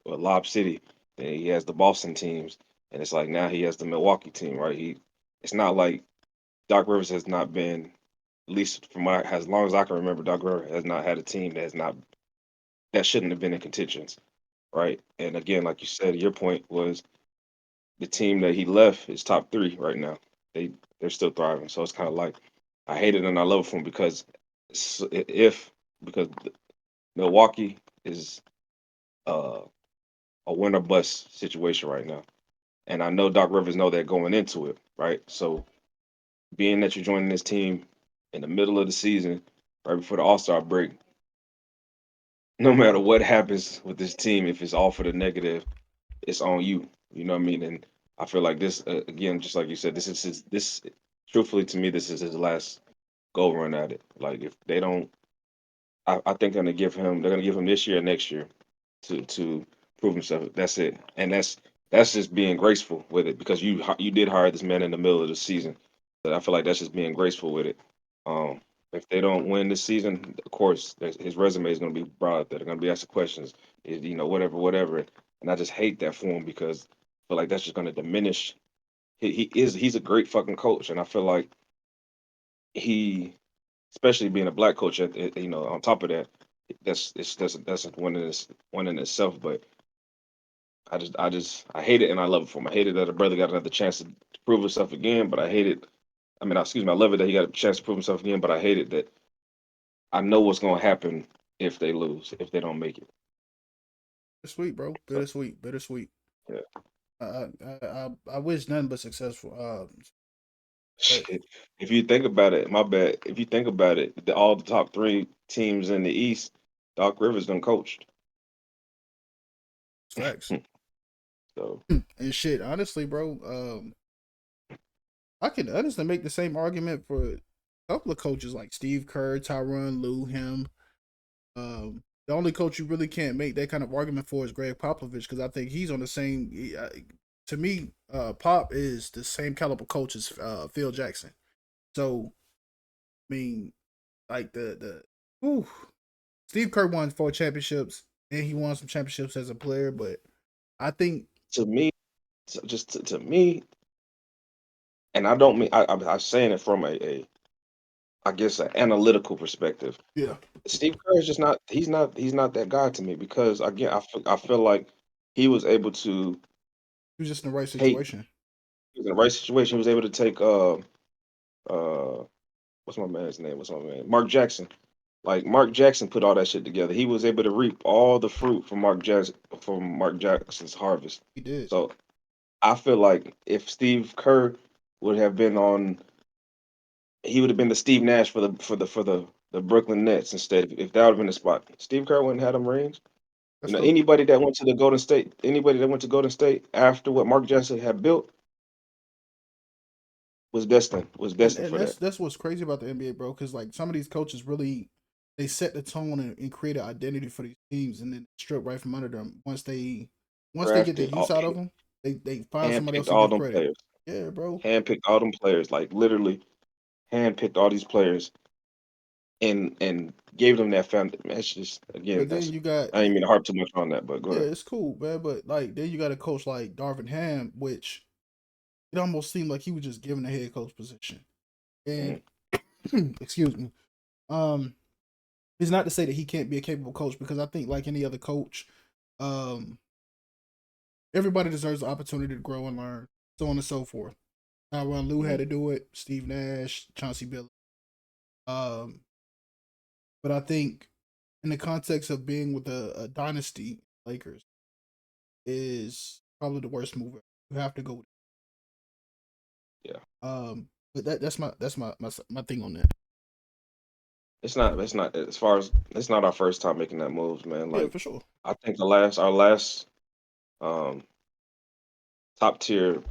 Lob City, and he has the Boston teams, and it's like now he has the Milwaukee team, right? It's not like Doc Rivers has not been, at least from as long as I can remember, Doc Rivers has not had a team that shouldn't have been in contentions, right? And again, like you said, your point was the team that he left is top three right now. They're still thriving. So it's kind of like I hate it and I love it for him because if because Milwaukee is uh, a win or bust situation right now, and I know Doc Rivers know that going into it, right? So being that you're joining this team in the middle of the season, right before the All Star break, no matter what happens with this team, if it's all for the negative, it's on you. You know what I mean? And I feel like this again, just like you said, this is this. Truthfully, to me, this is his last go run at it. Like if they don't, I think they're gonna give him this year and next year to prove himself. That's it, and that's just being graceful with it because you did hire this man in the middle of the season. But I feel like that's just being graceful with it. Um, if they don't win this season, of course, his resume is going to be brought up. There. They're going to be asking questions, whatever, whatever. And I just hate that for him because I feel like that's just going to diminish. He's a great fucking coach, and I feel like he, especially being a black coach, on top of that, that's one in itself. But I hate it and I love it for him. I hate it that a brother got another chance to prove himself again, but I hate it. I mean, excuse me, I love it that he got a chance to prove himself again, but I hate it that I know what's going to happen if they lose, if they don't make it. Bittersweet, bro. So Bittersweet. Bittersweet. yeah, I wish nothing but successful. But shit. If you think about it, my bad. If you think about it, all the top three teams in the East, Doc Rivers done coached. it's facts. So And shit, honestly, bro, I can honestly make the same argument for a couple of coaches like Steve Kerr, Tyronn Lue, him. The only coach you really can't make that kind of argument for is Greg Popovich because I think he's on the same. To me, Pop is the same caliber coach as Phil Jackson. So I mean, like whew, Steve Kerr won 4 championships and he won some championships as a player, but I think to me, to me, and I don't mean I'm saying it from a I guess an analytical perspective. yeah, Steve Kerr is just not he's not that guy to me because again I feel like he was able to he was just in the right take situation. he was in the right situation. He was able to take uh what's my man's name? What's my man? Mark Jackson. Like Mark Jackson put all that shit together. He was able to reap all the fruit from Mark Jackson's harvest. He did. So I feel like if Steve Kerr would have been on, he would have been the Steve Nash for the Brooklyn Nets instead. If that would have been the spot, Steve Kerr wouldn't have them rings. That's true. Anybody that went to Golden State after what Mark Jackson had built was destined And for that. that's what's crazy about the NBA, bro. Because like some of these coaches really they set the tone and create an identity for these teams, and then strip right from under them. Once they get the Drafted, use out of them, they find somebody else handpicked to all give them credit. players, Yeah, bro. handpicked all them players, like literally handpicked all these players and gave them that foundation. That's just again, But then that's you got I didn't mean to harp too much on that, but go yeah, ahead. it's cool, man. But like then you got a coach like Darvin Ham, which it almost seemed like he was just given a head coach position. And Mhm. excuse me, um, it's not to say that he can't be a capable coach because I think like any other coach, um, everybody deserves the opportunity to grow and learn, so on and so forth. Tyronn Lue had Mhm. to do it, Steve Nash, Chauncey Billups. Um, but I think in the context of being with a dynasty, Lakers is probably the worst move. You have to go with Yeah, it. But that's my thing on that. it's not as far as it's not our first time making that moves, man. Yeah, Like for sure. I think our last um top tier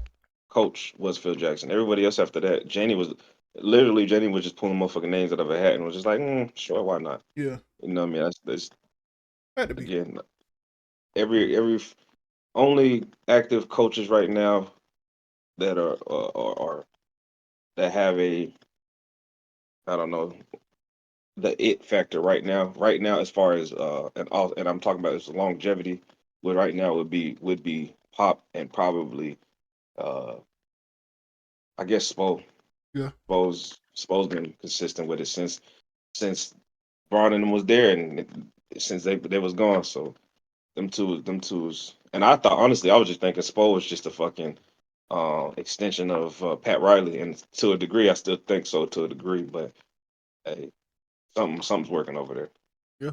coach was Phil Jackson. Everybody else after that, Janie was just pulling motherfucking names out of a hat and was just like, sure, why not? Yeah, You know what I mean? That's had to be. again every only active coaches right now that are that have a I don't know the it factor right now. Right now, as far as and I'm talking about this longevity. Would right now would be Pop and probably uh I guess Yeah, Spo's been consistent with it since Braun and them was there and since they was gone. So them two and I thought honestly I was just thinking Spo was just a fucking extension of Pat Riley, and to a degree, I still think so to a degree. But hey, something's working over there. yeah.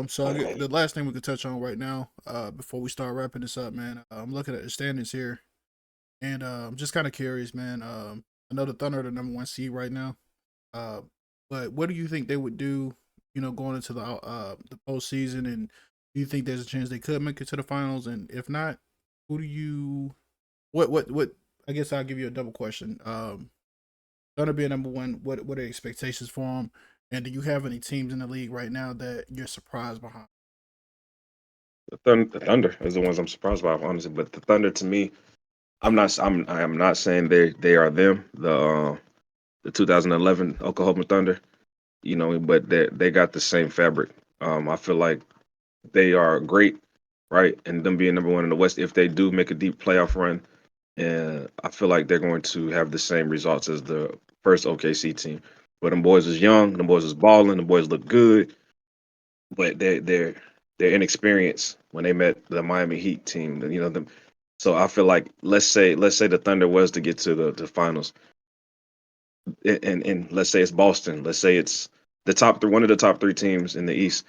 So I But get hey, the last thing we could touch on right now, before we start wrapping this up, man. I'm looking at the standings here, and I'm just kind of curious, man. I know the Thunder are the number one seed right now. Uh, but what do you think they would do? You know, going into the postseason, and do you think there's a chance they could make it to the finals? And if not, who do you? what? I guess I'll give you a double question. Thunder being number one, what are the expectations for them? And do you have any teams in the league right now that you're surprised behind? The Thunder is the ones I'm surprised by, honestly. But the Thunder, to me, I am not saying they are them. The 2011 Oklahoma Thunder, but they got the same fabric. I feel like they are great, right? And them being number one in the West, if they do make a deep playoff run, and I feel like they're going to have the same results as the first OKC team. But them boys was young, them boys was balling, the boys look good, but they're inexperienced when they met the Miami Heat team. Them. So I feel like let's say the Thunder was to get to the finals, and let's say it's Boston, let's say it's the top three, one of the top three teams in the East.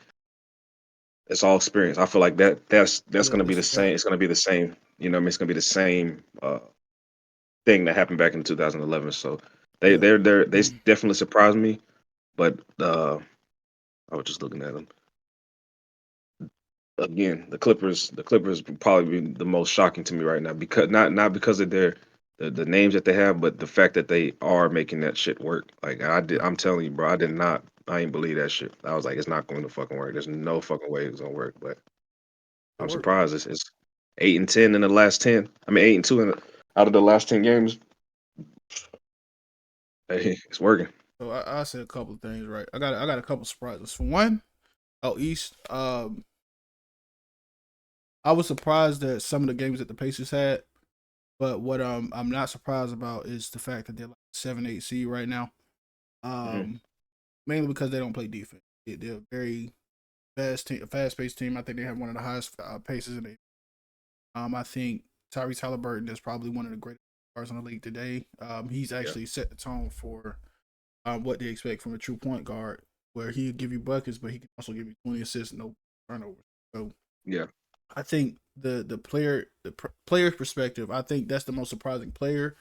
It's all experience. I feel like that's Yeah, going to be that's the a fact. same. It's going to be the same. What I mean? It's going to be the same thing that happened back in 2011. So Yeah. they definitely surprised me. But I was just looking at them again. The Clippers would probably be the most shocking to me right now because not because of the names that they have, but the fact that they are making that shit work. Like Yeah. I'm telling you, bro, I didn't believe that shit. I was like, it's not going to fucking work. There's no fucking way it's gonna work. But It I'm worked. surprised. It's 8-10 in the last 10. I mean 8-2 out of the last 10 games. Hey, it's working. So I said a couple of things, right? I got a couple surprises. For one, out east, I was surprised that some of the games that the Pacers had, but what I'm not surprised about is the fact that they're like 7-8 seed right now. Hmm. Um, Mainly because they don't play defense. They're a very fast paced team. I think they have one of the highest paces in the. I think Tyrese Halliburton is probably one of the greatest stars in the league today. He's Yeah, actually set the tone for what they expect from a true point guard, where he can give you buckets, but he can also give you 20 assists, no turnovers. So yeah. I think player's perspective, I think that's the most surprising player.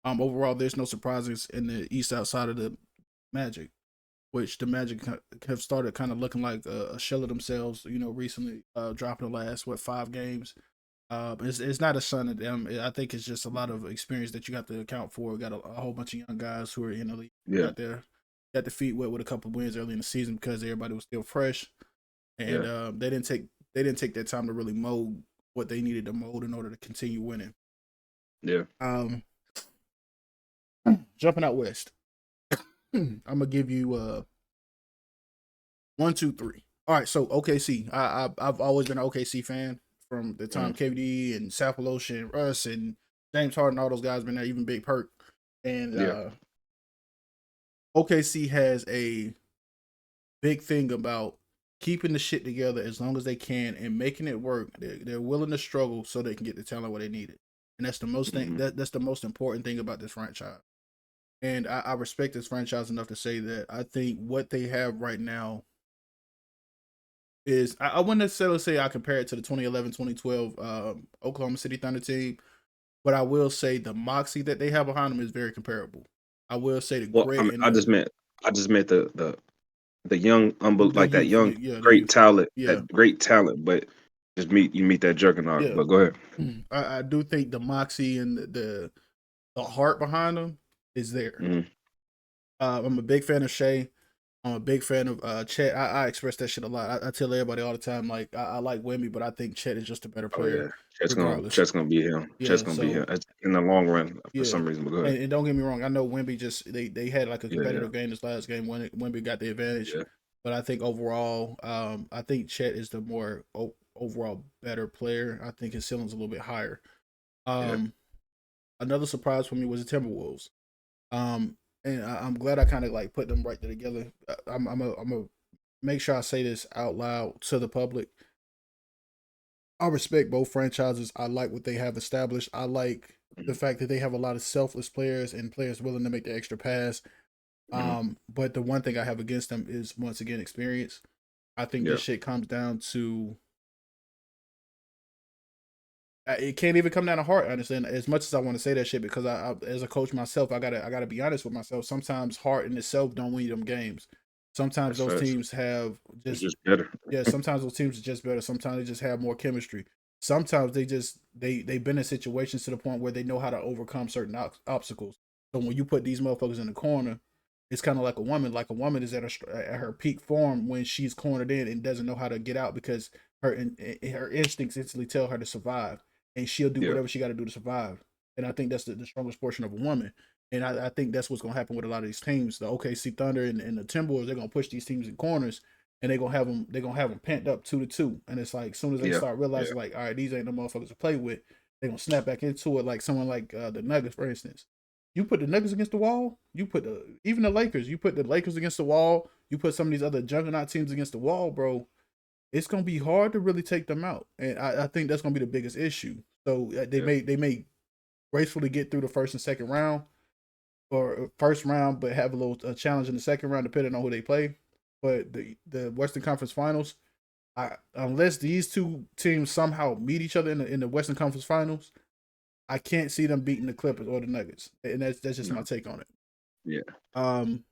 Overall, there's no surprises in the East outside of the Magic, which the Magic have started kind of looking like a shell of themselves. Recently dropping the last 5 games. It's not a son of them. I think it's just a lot of experience that you got to account for. We got a whole bunch of young guys who are in the league. Yeah, Got their feet wet with a couple of wins early in the season because everybody was still fresh, and yeah, they didn't take that time to really mold what they needed to mold in order to continue winning. yeah. Um, Jumping out west, I'm gonna give you 1, 2, 3. All right, so OKC. I've always been an OKC fan from the time Hmm. KD and South and Russ and James Harden, all those guys been there, even Big Perk. And Yeah. OKC has a big thing about keeping the shit together as long as they can and making it work. They're willing to struggle so they can get the talent where they need it. And that's the most thing. Hmm. That's the most important thing about this franchise. And I respect this franchise enough to say that I think what they have right now is I wouldn't necessarily say I compare it to the 2011 2012 Oklahoma City Thunder team, but I will say the moxie that they have behind them is very comparable. I will say the Well, grit and I just meant the young, the like that youth, young, yeah, the great youth, talent, yeah, but you meet that juggernaut. yeah. But go ahead. I do think the moxie and the heart behind them is there. Hmm. I'm a big fan of Shea. I'm a big fan of Chet. I express that shit a lot. I tell everybody all the time, like I like Wemby, but I think Chet is just a better Oh player, yeah, Chet's gonna regardless. Chet's gonna be him. Chet's Yeah, gonna be him so in the long run for yeah, some reason. But go ahead. and don't get me wrong. I know Wemby just they had like a Yeah, yeah, competitive game this last game when Wemby got the advantage, yeah, but I think overall, I think Chet is the more overall better player. I think his ceiling's a little bit higher. yeah. Um, Another surprise for me was the Timberwolves. Um, and I'm glad I kind of like put them right there together. I'm a make sure I say this out loud to the public. I respect both franchises. I like what they have established. I like the Hmm. fact that they have a lot of selfless players and players willing to make the extra pass. Hmm. But the one thing I have against them is once again experience. I think Yeah. this shit comes down to it can't even come down to heart. I understand as much as I want to say that shit because as a coach myself, I gotta be honest with myself. Sometimes heart in itself don't win you them games. Sometimes That's those facts. teams have It's just just better. yeah. Sometimes those teams are just better. Sometimes they just have more chemistry. sometimes they've been in situations to the point where they know how to overcome certain obstacles. So when you put these motherfuckers in the corner, it's kind of like a woman. Like a woman is at her peak form when she's cornered in and doesn't know how to get out because her instincts instantly tell her to survive, and she'll do Yeah, whatever she got to do to survive. And I think that's the strongest portion of a woman. And I think that's what's going to happen with a lot of these teams. The OKC Thunder and the Timberwolves, they're going to push these teams in corners, and they're gonna have them pent up 2-2. And it's like as soon as they yeah, start yeah, realizing like, all right, these ain't no motherfuckers to play with, they're gonna snap back into it. Like someone like the Nuggets, for instance. You put the Nuggets against the wall, you put even the Lakers, you put the Lakers against the wall, you put some of these other juggernaut teams against the wall, bro. It's gonna be hard to really take them out, and I think that's gonna be the biggest issue. So yeah, they may gracefully get through the first and second round, or first round, but have a little challenge in the second round depending on who they play. But the Western Conference Finals, unless these two teams somehow meet each other in the Western Conference Finals, I can't see them beating the Clippers or the Nuggets, and that's just no, my take on it. yeah, Um,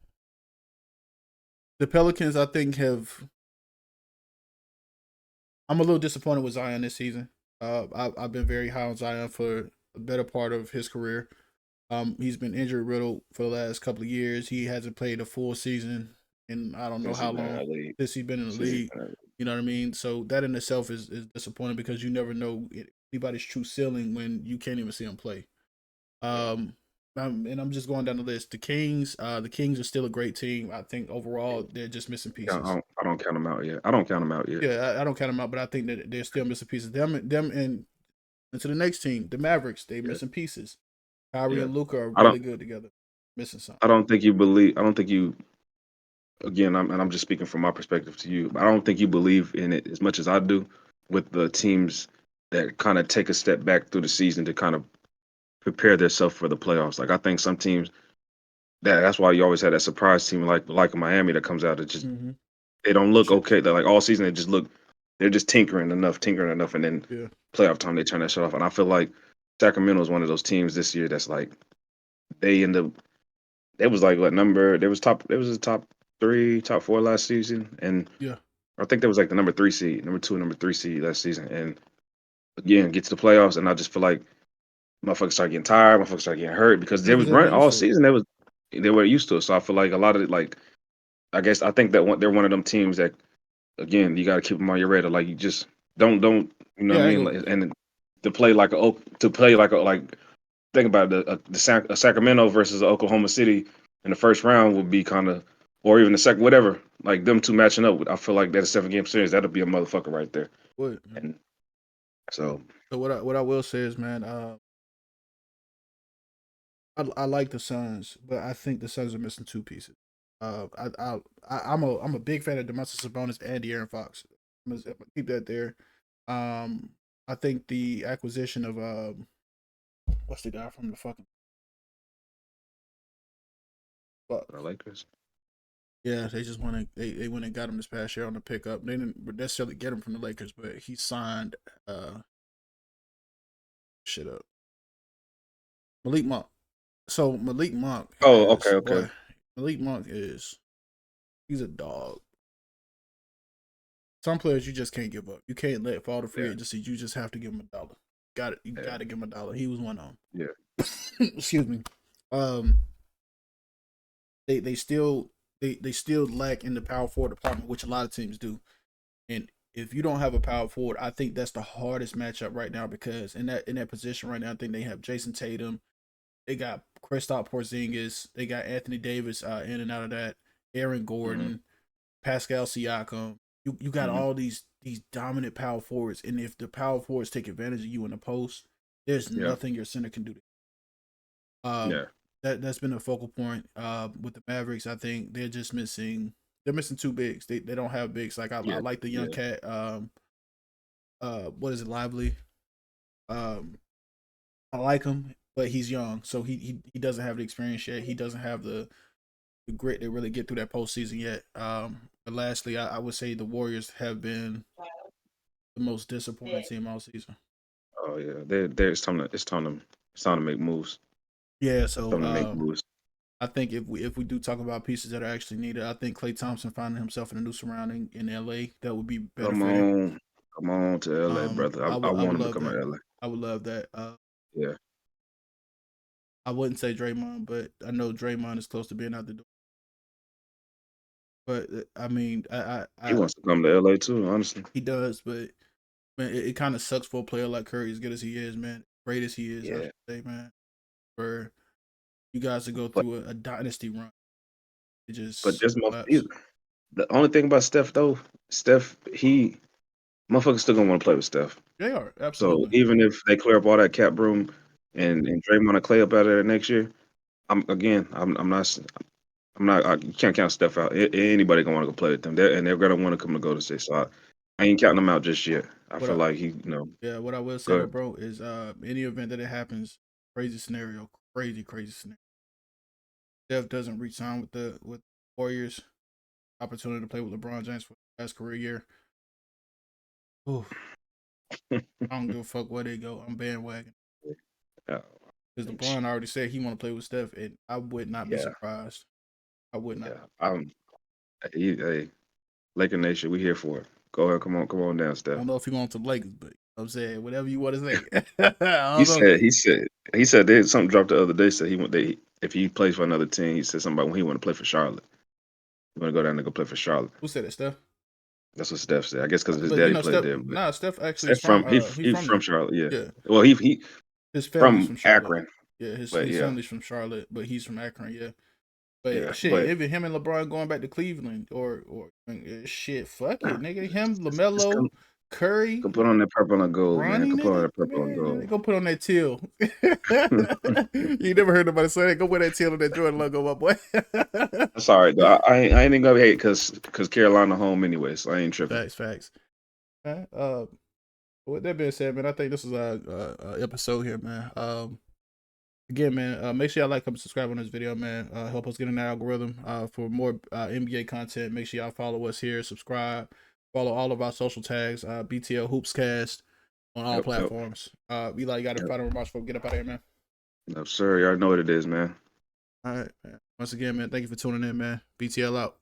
the Pelicans, I think, have. I'm a little disappointed with Zion this season. I've been very high on Zion for a better part of his career. He's been injury riddled for the last couple of years. He hasn't played a full season in I don't know since how he's been in long the league, since he's been in the since he's league. been in the You know what I mean? So that in itself is disappointing because you never know anybody's true ceiling when you can't even see him play. league. Um, and I'm just going down the list. The Kings are still a great team. I think Yeah, overall they're just missing yeah, pieces. I don't count them out yet. I don't count them out yet. Yeah, I don't count them out, but I think that they're still missing pieces. Them and into the next team, the Mavericks, they're Yeah, missing pieces. Kyrie yeah. and Luca are I don't. really good together. Missing something. I don't think you believe. I don't think you. Again, I'm just speaking from my perspective to you. I don't think you believe in it as much as I do with the teams that kind of take a step back through the season to kind of prepare themselves for the playoffs. Like I think some teams that's why you always had that surprise team like Miami that comes out and just Mm-hmm. they don't The look shit okay. team. They're like all season they just look they're just tinkering enough, and then Yeah. playoff time they turn that shit off. And I feel like Sacramento is one of those teams this year that's like they end up they was like what number they was the top three, top four last season, and Yeah. I think that was like the number three seed, number two, number three seed last season. And again, get to the playoffs, and I just feel like motherfuckers start getting tired, motherfuckers start getting hurt because Yeah, they because was they've running been used all to it. season. They were used to it. So I feel like a lot of it, like I think that they're one of them teams that again you got to keep them on your radar. Like you just don't you know what Yeah, I I ain't mean? gonna. And to play like think about it, a Sacramento versus a Oklahoma City in the first round would be kind of or even the second whatever like them two matching up. I feel like that a 7 game series that'll be a motherfucker right there. What, man? And so So what I will say is, man, I like the Suns, but I think the Suns are missing two pieces. I'm a big fan of Demontis Sabonis and De'Aaron Fox. I'm gonna keep that there. Um, I think the acquisition of what's the guy from the fucking the Bucks? Lakers. Yeah, they just went and they went and got him this past year on the pickup. They didn't necessarily get him from the Lakers, but he signed shit up Malik Monk. So Malik Monk Oh, okay, has okay. boy, Malik Monk is he's a dog. Some players you just can't give up. You can't let fall to free Yeah, agency. You just have to give him a dollar. Got it. You yeah, got to give him a dollar. He was one of yeah, them. Excuse me. Um, they still they still lack in the power forward department, which a lot of teams do. And if you don't have a power forward, I think that's the hardest matchup right now because in that position right now, I think they have Jason Tatum, they got Kristaps Porzingis, they got Anthony Davis in and out of that, Aaron hmm Gordon, Pascal Siakam. You got hmm all these dominant power forwards, and if the power forwards take advantage of you in the post, there's yeah, nothing your center can do. yeah, Um, that's been a focal point. With the Mavericks, I think they're missing two bigs. They don't have bigs. Like I yeah, like the young yeah, cat. What is it, Lively? Um, I like him, but he's young, so he doesn't have the experience yet. He doesn't have the grit to really get through that postseason yet. But lastly, I would say the Warriors have been the most disappointing team all season. Oh yeah, they it's time to make moves. Yeah, It's so time to make moves. I think if we do talk about pieces that are actually needed, I think Klay Thompson finding himself in a new surrounding in LA that would be better Come for him. on. Come on to LA, brother. I I want would him to love come to that. LA. I would love that. Yeah. I wouldn't say Draymond, but I know Draymond is close to being out the door. But I mean, He wants to come to LA too, honestly. he does, but man, it kind of sucks for a player like Curry, as good as he is, man, great as he is, I Yeah. should say, man, for you guys to go But through a dynasty run. It but just this sucks. the only thing about Steph though, Steph, he motherfuckers still gonna want to play with Steph. They are So absolutely. even if they clear up all that cap room and Draymond and Clay up out of there next year, I'm not. You can't count Steph out. Anybody gonna want to go play with them, and they're gonna want to come to Golden State. So I ain't counting them out just yet. I What feel I like Yeah, what I will say go though, ahead. bro, is any event that it happens, crazy scenario, crazy scenario. Steph doesn't resign with Warriors, opportunity to play with LeBron James for his last career year. Oof, I don't give a fuck where they go. I'm bandwagon Yeah, because LeBron already said he want to play with Steph, and I would not be yeah, surprised. I would not. yeah. Hey, Laker Nation, we here for it. Go ahead, come on down, I Steph. don't know if he wants to Lakers, but you know what I'm saying whatever you want to say. I He don't know. said, he said, he said there's something dropped the other day. Said if he plays for another team, he said something about when he want to play for Charlotte. He want to go down and go play for Charlotte. Who said it, Steph? That's what Steph said. I guess because his But you daddy know, played Steph. there. But Nah, Steph actually is Steph from. He's he from from there. Charlotte. Yeah. Yeah, Well, he his family's from from Charlotte. Akron. Yeah, But his yeah, family's from Charlotte, but he's from Akron. Yeah, but yeah. shit, But even him and LeBron going back to Cleveland or shit, fuck nah, it, nigga. Him, just Lamelo, come Curry, put on that purple and gold, man. Bronny, Come put on nigga, that purple and man, they gold. go put on that teal. You never heard nobody say that. Go wear that teal on that Jordan logo, my boy. That's all right though. I ain't even gonna hate because Carolina home anyway, so I ain't tripping. Facts. Man, with that being said, man, I think this is our episode here, man. Again, man, make sure y'all like, comment, subscribe on this video, man. Help us get in the algorithm. For more NBA content, make sure y'all follow us here, subscribe, follow all of our social tags, BTL Hoopscast on all Yep. platforms. Eli, you got a Yep. final remarks before we get up out of here, man. No, sir. You already know what it is, man. All right, man. Once again, man, thank you for tuning in, man. BTL out.